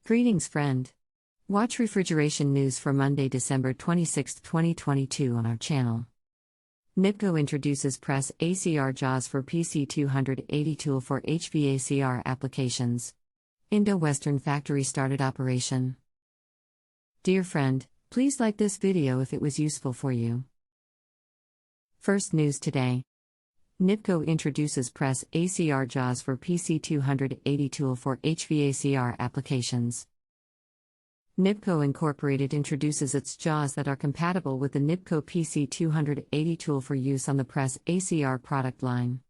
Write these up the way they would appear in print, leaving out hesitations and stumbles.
Greetings, friend. Watch refrigeration news for Monday, December 26, 2022 on our channel. NIBCO introduces PressACR JAWS for PC280 tool for HVACR applications. Indo Western Factory started operation. Dear friend, please like this video if it was useful for you. First news today. NIBCO introduces PressACR JAWS for PC280 tool for HVACR applications. NIBCO Incorporated introduces its JAWS that are compatible with the NIBCO PC280 tool for use on the PressACR product line.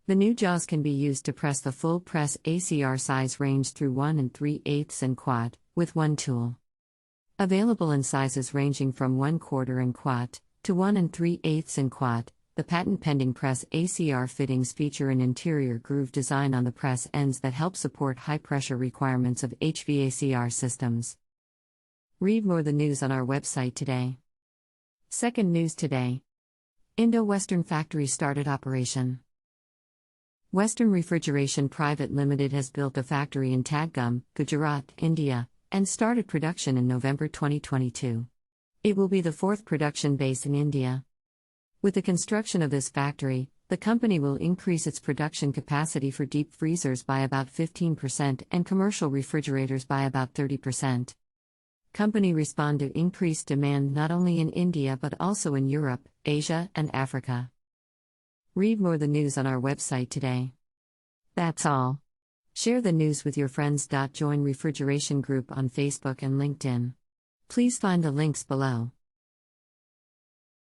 The new JAWS can be used to press the full PressACR size range through 1 3/8 and quad, with one tool. Available in sizes ranging from 1/4 and quad, to 1 3/8 and quad. The patent-pending PressACR fittings feature an interior groove design on the press ends that help support high-pressure requirements of HVACR systems. Read more the news on our website today. Second news today. Indo Western Factory started operation. Western Refrigeration Private Limited has built a factory in Tadgum, Gujarat, India, and started production in November 2022. It will be the fourth production base in India. With the construction of this factory, the company will increase its production capacity for deep freezers by about 15% and commercial refrigerators by about 30%. Company respond to increased demand not only in India but also in Europe, Asia, and Africa. Read more the news on our website today. That's all. Share the news with your friends. Join Refrigeration Group on Facebook and LinkedIn. Please find the links below.